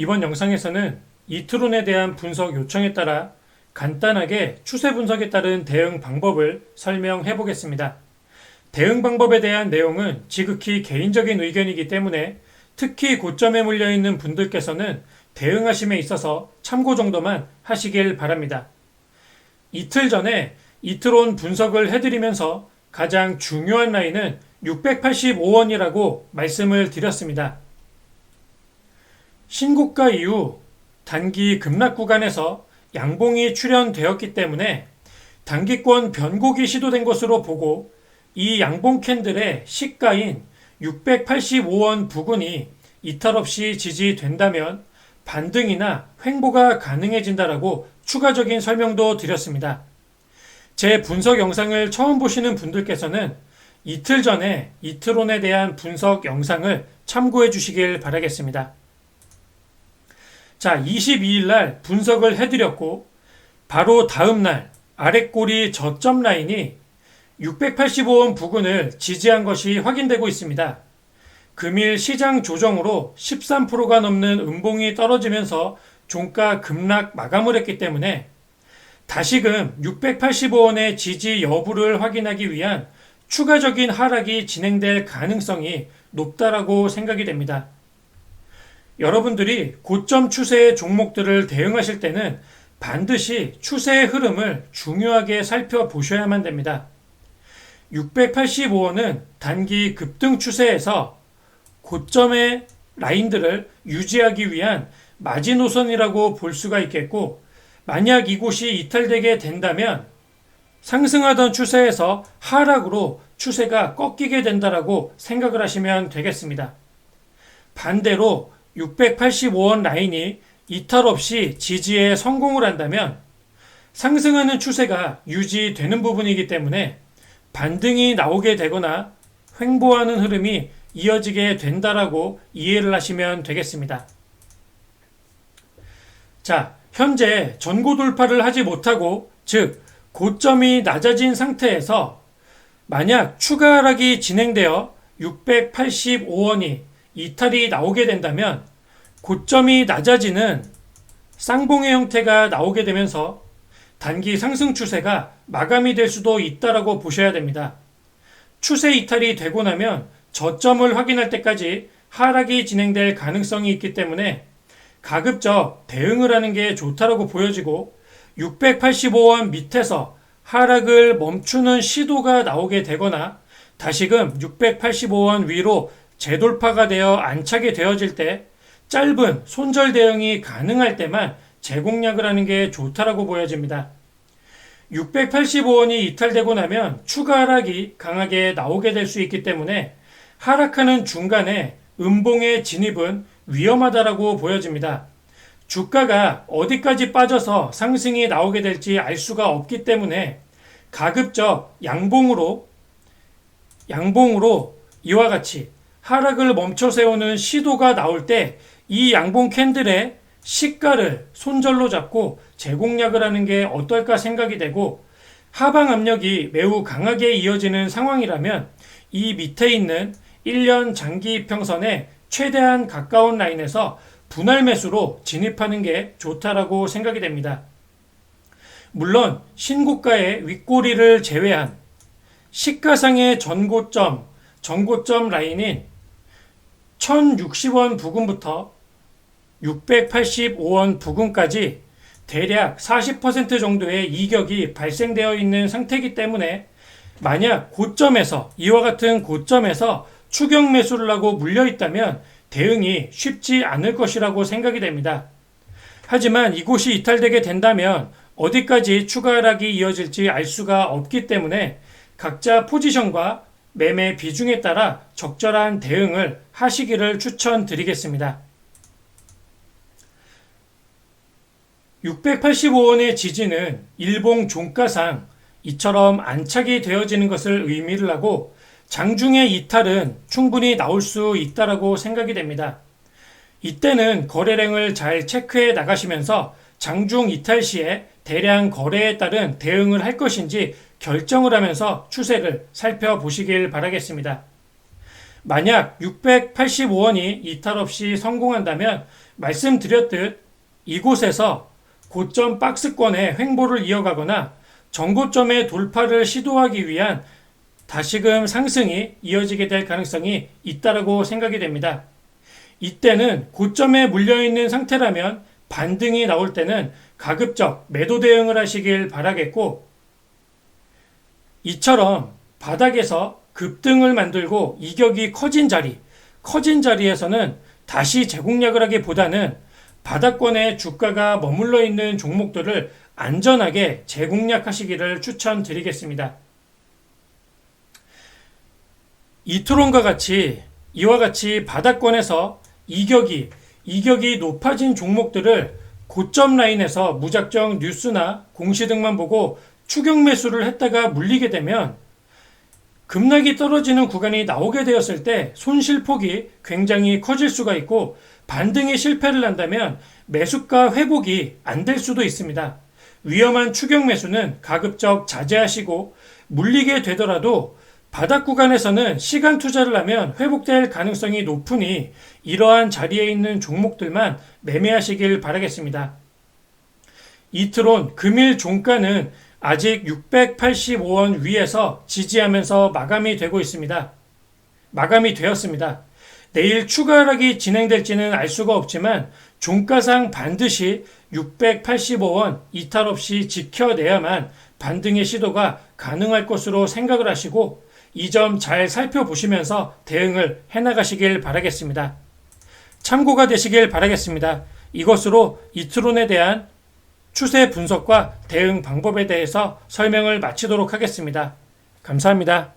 이번 영상에서는 이트론에 대한 분석 요청에 따라 간단하게 추세 분석에 따른 대응 방법을 설명해 보겠습니다. 대응 방법에 대한 내용은 지극히 개인적인 의견이기 때문에 특히 고점에 몰려있는 분들께서는 대응하심에 있어서 참고 정도만 하시길 바랍니다. 이틀 전에 이트론 분석을 해드리면서 가장 중요한 라인은 685원이라고 말씀을 드렸습니다. 신고가 이후 단기 급락 구간에서 양봉이 출현되었기 때문에 단기권 변곡이 시도된 것으로 보고 이 양봉 캔들의 시가인 685원 부근이 이탈 없이 지지된다면 반등이나 횡보가 가능해진다라고 추가적인 설명도 드렸습니다. 제 분석 영상을 처음 보시는 분들께서는 이틀 전에 이트론에 대한 분석 영상을 참고해 주시길 바라겠습니다. 자, 22일 날 분석을 해드렸고 바로 다음 날 아랫꼬리 저점 라인이 685원 부근을 지지한 것이 확인되고 있습니다. 금일 시장 조정으로 13%가 넘는 음봉이 떨어지면서 종가 급락 마감을 했기 때문에 다시금 685원의 지지 여부를 확인하기 위한 추가적인 하락이 진행될 가능성이 높다라고 생각이 됩니다. 여러분들이 고점 추세의 종목들을 대응하실 때는 반드시 추세의 흐름을 중요하게 살펴보셔야만 됩니다. 685원은 단기 급등 추세에서 고점의 라인들을 유지하기 위한 마지노선이라고 볼 수가 있겠고, 만약 이곳이 이탈되게 된다면 상승하던 추세에서 하락으로 추세가 꺾이게 된다라고 생각을 하시면 되겠습니다. 반대로 685원 라인이 이탈 없이 지지에 성공을 한다면 상승하는 추세가 유지되는 부분이기 때문에 반등이 나오게 되거나 횡보하는 흐름이 이어지게 된다라고 이해를 하시면 되겠습니다. 자, 현재 전고 돌파를 하지 못하고, 즉 고점이 낮아진 상태에서 만약 추가 하락이 진행되어 685원이 이탈이 나오게 된다면 고점이 낮아지는 쌍봉의 형태가 나오게 되면서 단기 상승 추세가 마감이 될 수도 있다라고 보셔야 됩니다. 추세 이탈이 되고 나면 저점을 확인할 때까지 하락이 진행될 가능성이 있기 때문에 가급적 대응을 하는 게 좋다라고 보여지고, 685원 밑에서 하락을 멈추는 시도가 나오게 되거나 다시금 685원 위로 재돌파가 되어 안착이 되어질 때 짧은 손절 대응이 가능할 때만 재공략을 하는 게 좋다라고 보여집니다. 685원이 이탈되고 나면 추가 하락이 강하게 나오게 될 수 있기 때문에 하락하는 중간에 음봉의 진입은 위험하다라고 보여집니다. 주가가 어디까지 빠져서 상승이 나오게 될지 알 수가 없기 때문에 가급적 양봉으로 이와 같이 하락을 멈춰 세우는 시도가 나올 때 이 양봉 캔들의 시가를 손절로 잡고 재공략을 하는 게 어떨까 생각이 되고, 하방 압력이 매우 강하게 이어지는 상황이라면 이 밑에 있는 1년 장기 이평선에 최대한 가까운 라인에서 분할 매수로 진입하는 게 좋다라고 생각이 됩니다. 물론 신고가의 윗꼬리를 제외한 시가상의 전고점 라인인 1060원 부근부터 685원 부근까지 대략 40% 정도의 이격이 발생되어 있는 상태이기 때문에 만약 고점에서, 이와 같은 고점에서 추격 매수를 하고 물려 있다면 대응이 쉽지 않을 것이라고 생각이 됩니다. 하지만 이곳이 이탈되게 된다면 어디까지 추가 하락이 이어질지 알 수가 없기 때문에 각자 포지션과 매매 비중에 따라 적절한 대응을 하시기를 추천드리겠습니다. 685원의 지지는 일봉 종가상 이처럼 안착이 되어지는 것을 의미를 하고, 장중의 이탈은 충분히 나올 수 있다라고 생각이 됩니다. 이때는 거래량을 잘 체크해 나가시면서 장중 이탈 시에 대량 거래에 따른 대응을 할 것인지 결정을 하면서 추세를 살펴보시길 바라겠습니다. 만약 685원이 이탈 없이 성공한다면 말씀드렸듯 이곳에서 고점 박스권의 횡보를 이어가거나 전고점의 돌파를 시도하기 위한 다시금 상승이 이어지게 될 가능성이 있다고 생각이 됩니다. 이때는 고점에 물려있는 상태라면 반등이 나올 때는 가급적 매도 대응을 하시길 바라겠고, 이처럼 바닥에서 급등을 만들고 이격이 커진 자리에서는 다시 재공략을 하기보다는 바닥권에 주가가 머물러 있는 종목들을 안전하게 재공략하시기를 추천드리겠습니다. 이토론과 같이 이와 같이 바닥권에서 이격이 높아진 종목들을 고점 라인에서 무작정 뉴스나 공시등만 보고 추격 매수를 했다가 물리게 되면 급락이 떨어지는 구간이 나오게 되었을 때 손실폭이 굉장히 커질 수가 있고, 반등에 실패를 한다면 매수가 회복이 안 될 수도 있습니다. 위험한 추격 매수는 가급적 자제하시고, 물리게 되더라도 바닥 구간에서는 시간 투자를 하면 회복될 가능성이 높으니 이러한 자리에 있는 종목들만 매매하시길 바라겠습니다. 이트론 금일 종가는 아직 685원 위에서 지지하면서 마감이 되었습니다. 내일 추가 하락이 진행될지는 알 수가 없지만 종가상 반드시 685원 이탈 없이 지켜내야만 반등의 시도가 가능할 것으로 생각을 하시고, 이 점 잘 살펴보시면서 대응을 해나가시길 바라겠습니다. 참고가 되시길 바라겠습니다. 이것으로 이트론에 대한 추세 분석과 대응 방법에 대해서 설명을 마치도록 하겠습니다. 감사합니다.